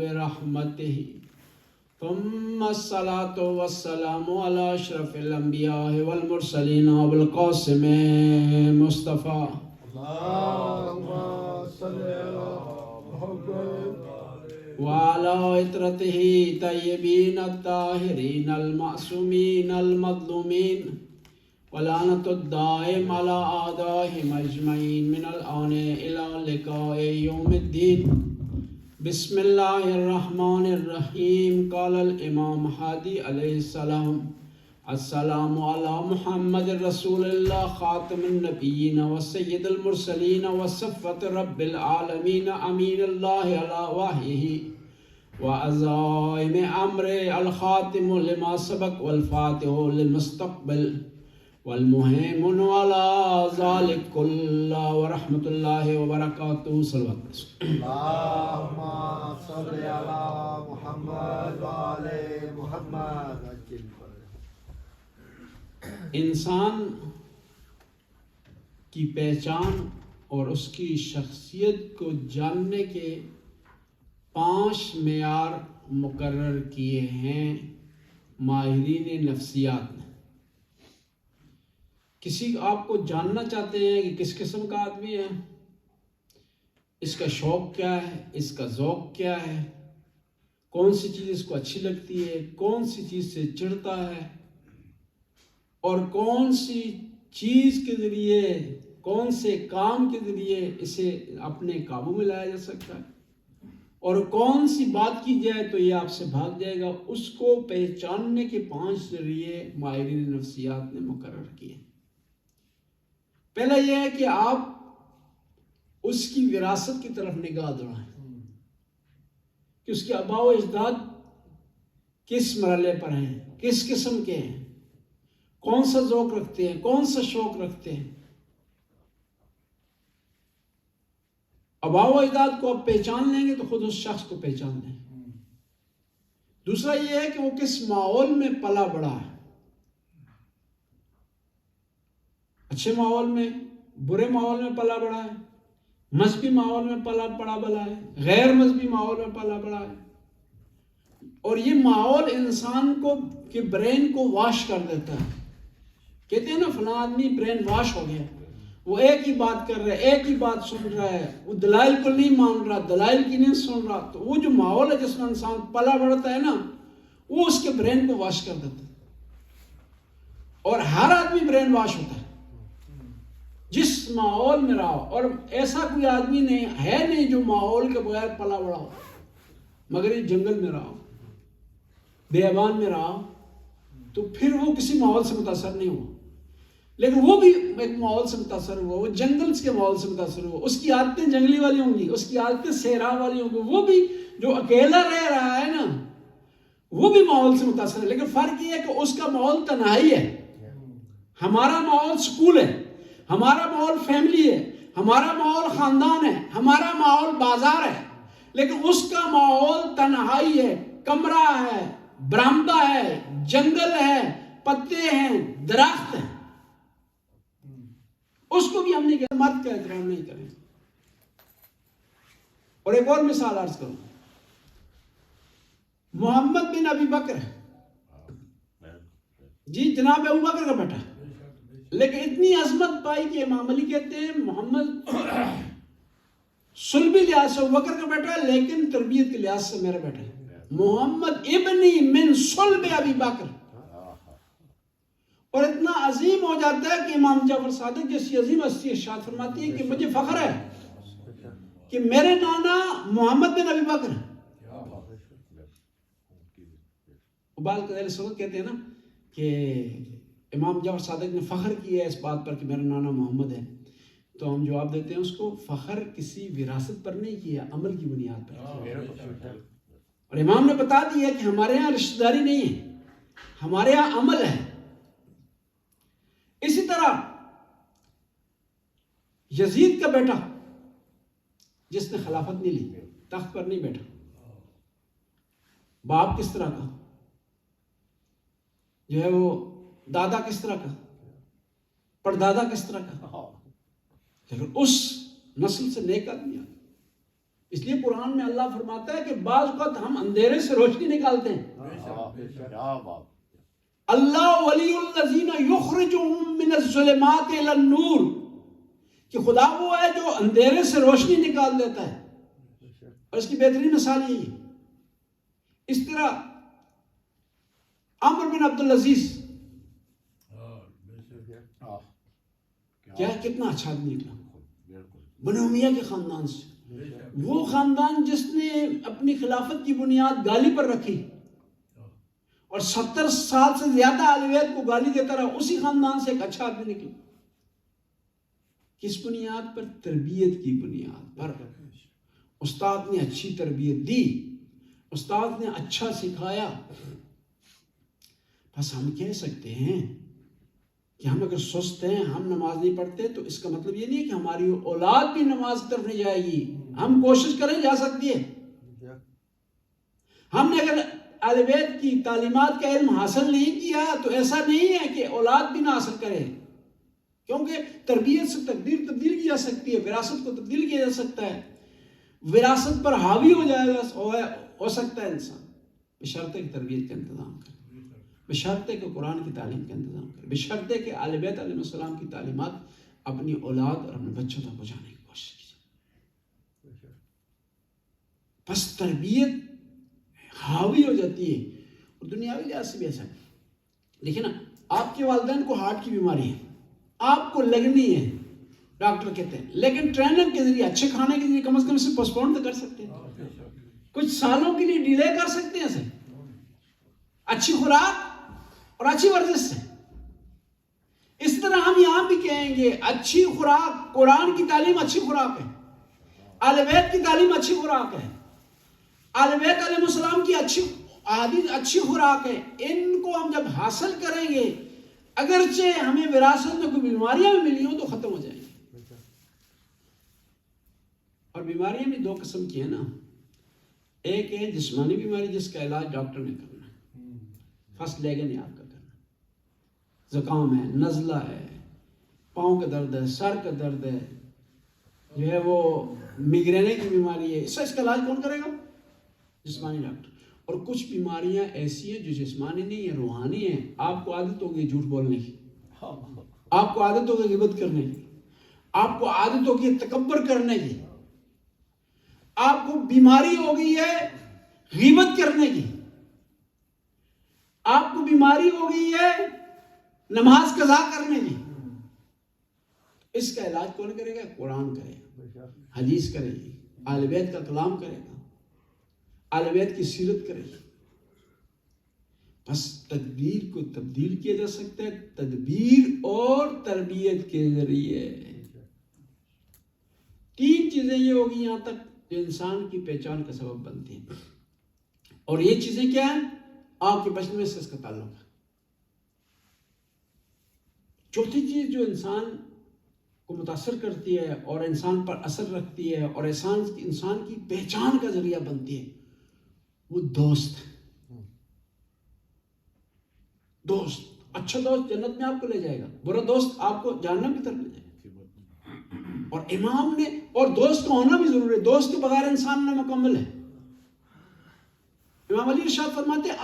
برحمته ثم الصلاة والسلام على أشرف الأنبياء والمرسلين والقاسم مصطفى اللهم صل على محمد وعلى عترته طيبين الطاهرين المعصومين المظلومين ولعنة الدائم على أعدائهم أجمعين من الآن إلى لقاء يوم الدين. بسم الله الرحمن الرحيم. قال الإمام حادي عليه السلام: السلام على محمد رسول الله خاتم النبيين وسيد المرسلين وصفة رب العالمين أمين الله على وحيه وعزائم أمره الخاتم لما سبق والفاتح للمستقبل والمهيمن على ذلك كله ورحمة الله وبركاته. صلوات. اللهم صل على محمد وعلى محمد. انسان کی پہچان اور اس کی شخصیت کو جاننے کے 5 معیار مقرر کیے ہیں ماہرین نفسیات نے. کسی آپ کو جاننا چاہتے ہیں کہ کس قسم کا آدمی ہے، اس کا شوق کیا ہے، اس کا ذوق کیا ہے، کون سی چیز اس کو اچھی لگتی ہے، کون سی چیز سے چڑھتا ہے، اور کون سی چیز کے ذریعے، کون سے کام کے ذریعے اسے اپنے قابو میں لایا جا سکتا ہے، اور کون سی بات کی جائے تو یہ آپ سے بھاگ جائے گا، اس کو پہچاننے کے 5 ذریعے ماہرین نفسیات نے مقرر کیے. پہلا یہ ہے کہ آپ اس کی وراثت کی طرف نگاہ دوڑائیں کہ اس کے آباء و اجداد کس مرحلے پر ہیں، کس قسم کے ہیں، کون سا ذوق رکھتے ہیں، کون سا شوق رکھتے ہیں. آباء و اجداد کو آپ پہچان لیں گے تو خود اس شخص کو پہچان لیں. دوسرا یہ ہے کہ وہ کس ماحول میں پلا بڑھا ہے، اچھے ماحول میں، برے ماحول میں پلا بڑھا ہے، مذہبی ماحول میں پلا بڑھا ہے، غیر مذہبی ماحول میں پلا بڑھا ہے. اور یہ ماحول انسان کو کے برین کو واش کر دیتا ہے. کہتے ہیں نا فلاں آدمی برین واش ہو گیا، وہ ایک ہی بات کر رہا ہے، ایک ہی بات سن رہا ہے، وہ دلائل کو نہیں مان رہا، دلائل کی نہیں سن رہا. تو وہ جو ماحول ہے جس میں انسان پلا بڑھتا ہے نا، وہ اس کے برین کو واش کر دیتا ہے. اور ہر آدمی برین واش ہوتا ہے جس ماحول میں رہا ہو. اور ایسا کوئی آدمی نہیں جو ماحول کے بغیر پلا بڑھا ہو، مگر یہ جنگل میں رہا ہو، بیابان میں رہا ہو، تو پھر وہ کسی ماحول سے متاثر نہیں ہوا. لیکن وہ بھی ایک ماحول سے متاثر ہوا، وہ جنگل کے ماحول سے متاثر ہوا. اس کی عادتیں جنگلی والی ہوں گی، اس کی عادتیں صحرا والی ہوں گی. وہ بھی جو اکیلا رہ رہا ہے نا، وہ بھی ماحول سے متاثر ہے. لیکن فرق یہ ہے کہ اس کا ماحول تنہائی ہے، ہمارا ماحول سکول ہے، ہمارا ماحول فیملی ہے، ہمارا ماحول خاندان ہے، ہمارا ماحول بازار ہے. لیکن اس کا ماحول تنہائی ہے، کمرہ ہے، برآمدہ ہے، جنگل ہے، پتے ہیں، درخت ہیں. اس کو بھی ہم نے کہا مرد کا احترام نہیں کریں. اور ایک اور مثال عرض کروں. محمد بن ابی بکر، جی جناب ابو بکر کا بیٹا، لیکن اتنی عظمت پائی کہ امام علی کہتے ہیں محمد سلبی لحاظ سے ابو بکر کا بیٹا ہے، لیکن تربیت کے لحاظ سے میرا بیٹا ہے. محمد ابنی من صلب ابی بکر. اور اتنا عظیم ہو جاتا ہے کہ امام جعفر صادق جیسی عظیم ہستی ارشاد فرماتی ہے کہ مجھے فخر ہے کہ میرے نانا محمد بن ابی بکر ہیں. ابال قدیر سعود کہتے ہیں نا کہ امام جعفر صادق نے فخر کیا ہے اس بات پر کہ میرا نانا محمد ہے. تو ہم جواب دیتے ہیں اس کو، فخر کسی وراثت پر نہیں کیا، عمل کی بنیاد پر. اور امام نے بتا دیا کہ ہمارے ہاں رشتہ داری نہیں ہے، ہمارے ہاں عمل ہے. اسی طرح یزید کا بیٹا جس نے خلافت نہیں لی، تخت پر نہیں بیٹھا، باپ کس طرح کا، جو ہے وہ دادا کس طرح کا، پردادا کس طرح کا، لیکن اس نسل سے نیک آدمی آ. اس لیے قرآن میں اللہ فرماتا ہے کہ بعض وقت ہم اندھیرے سے روشنی نکالتے ہیں. کیا بات. اللہ ولی الذین یخرجہم من الظلمات الی النور، کہ خدا وہ ہے جو اندھیرے سے روشنی نکال دیتا ہے. اور اس کی بہترین مثال یہی ہے. اس طرح عمرو بن عبدالعزیز کیا کتنا اچھا آدمی نکلا، بنو امیہ کے خاندان سے. وہ خاندان جس نے اپنی خلافت کی بنیاد گالی پر رکھی اور 70 سال سے زیادہ اہل بیت کو گالی دیتا رہا، اسی خاندان سے ایک اچھا آدمی نکلا. کس بنیاد پر؟ تربیت کی بنیاد پر. استاد نے اچھی تربیت دی، استاد نے اچھا سکھایا. بس ہم کہہ سکتے ہیں کہ ہم اگر سست ہیں، ہم نماز نہیں پڑھتے، تو اس کا مطلب یہ نہیں ہے کہ ہماری اولاد بھی نماز کی طرف نہیں جائے گی. ہم کوشش کریں، جا سکتی ہے. ہم نے اگر اہل بیت کی تعلیمات کا علم حاصل نہیں کیا تو ایسا نہیں ہے کہ اولاد بھی نہ حاصل کرے، کیونکہ تربیت سے تقدیر تبدیل کی جا سکتی ہے، وراثت کو تبدیل کیا جا سکتا ہے، وراثت پر حاوی ہو جائے گا، ہو سکتا ہے انسان، بشرطے کہ تربیت کا انتظام کرے، بشرطے کہ قرآن کی تعلیم کا انتظام کرے، بشرطے کہ اہل بیت علیہ السلام کی تعلیمات اپنی اولاد اور اپنے بچوں تک پہنچانے کی کوشش کی جائے. بس تربیت حاوی ہو جاتی ہے. اور دنیاوی لحاظ سے بھی ایسا ہے. دیکھیں نا، آپ کے والدین کو ہارٹ کی بیماری ہے، آپ کو لگنی ہے، ڈاکٹر کہتے ہیں، لیکن ٹریننگ کے ذریعے، اچھے کھانے کے ذریعے کم از کم اسے پوسٹپون تو کر سکتے ہیں، کچھ سالوں کے لیے ڈیلے کر سکتے ہیں اسے، اچھی خوراک اور اچھی ورزش سے. اس طرح ہم یہاں بھی کہیں گے اچھی خوراک، قرآن کی تعلیم اچھی خوراک ہے، اہل بیت کی تعلیم اچھی خوراک ہے، اہل بیت علیہ السلام کی اچھی خوراک ہے. ان کو ہم جب حاصل کریں گے، اگرچہ ہمیں وراثت میں کوئی بیماریاں بھی ملی ہوں تو ختم ہو جائیں گی. اور بیماریاں بھی دو قسم کی ہیں نا. ایک ہے جسمانی بیماری جس کا علاج ڈاکٹر نے کرنا ہے، فرسٹ لیگ نہیں آپ کا کرنا. زکام ہے، نزلہ ہے، پاؤں کا درد ہے، سر کا درد ہے، جو ہے وہ میگرینے کی بیماری ہے، اس کا علاج کون کرے گا؟ جسمانی ڈاکٹر. اور کچھ بیماریاں ایسی ہیں جو جسمانی نہیں ہیں، روحانی ہیں. آپ کو عادت ہوگی جھوٹ بولنے کی، آپ کو عادت ہوگی غیبت کرنے کی، آپ کو عادت ہوگی تکبر کرنے کی، آپ کو بیماری ہو گئی ہے غیبت کرنے کی، آپ کو بیماری ہو گئی ہے نماز قضا کرنے کی. اس کا علاج کون کرے گا؟ قرآن کرے گا، حدیث کرے گی، اہل بیت کا کلام کرے گا، اہل بیت کی سیرت کرے گی. بس تدبیر کو تبدیل کیا جا سکتا ہے تدبیر اور تربیت کے ذریعے. 3 چیزیں یہ ہوگی یہاں تک جو انسان کی پہچان کا سبب بنتی ہیں. اور یہ چیزیں کیا ہیں؟ آپ کے بچپن سے اس کا تعلق ہے. چوتھی چیز جو انسان کو متاثر کرتی ہے اور انسان پر اثر رکھتی ہے اور انسان کی پہچان کا ذریعہ بنتی ہے، وہ دوست. دوست، اچھا دوست جنت میں آپ کو لے جائے گا، برا دوست آپ کو جہنم کی طرف لے جائے گا. اور امام نے، اور دوست کا ہونا بھی ضروری ہے، دوست کے بغیر انسان نہ مکمل ہے. امام علی ارشاد فرماتے ہیں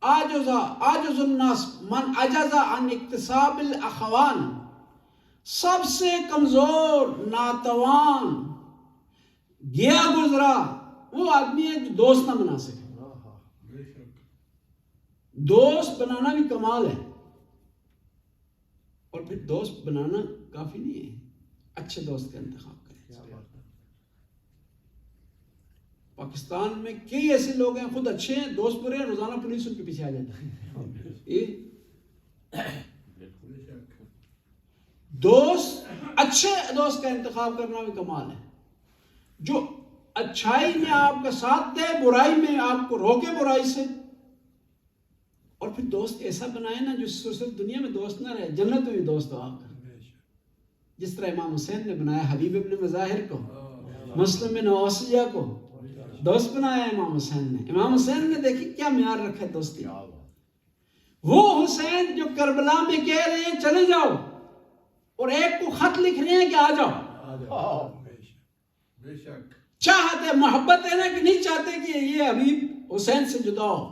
عاجز الناس من عجز عن اکتساب الاخوان. سب سے کمزور، ناتوان، گیا گزرا وہ آدمی ہے جو دوست نہ بنا سکے. دوست بنانا بھی کمال ہے. اور پھر دوست بنانا کافی نہیں ہے، اچھے دوست کا انتخاب کریں. پاکستان میں کئی ایسے لوگ ہیں خود اچھے ہیں، دوست برے ہیں، روزانہ پولیس ان کے پیچھے آ جاتی ہے. اچھے دوست کا انتخاب کرنا بھی کمال ہے، جو اچھائی میں آپ کا ساتھ دے، برائی میں آپ کو روکے برائی سے. اور پھر دوست ایسا بنائے نا جو صرف دنیا میں دوست نہ رہے، جنت میں بھی دوست ہو آپ کا. جس طرح امام حسین نے بنایا حبیب ابن مظاہر کو، مسلم بن اوسیہ کو دوست بنایا امام حسین نے. امام حسین نے دیکھی کیا معیار رکھا ہے دوستی. وہ حسین جو کربلا میں کہہ رہے ہیں چلے جاؤ، اور ایک کو خط لکھ رہے ہیں کہ آ جاؤ. چاہتے محبت ہے نا کہ نہیں چاہتے کہ یہ حبیب حسین سے جدا ہو.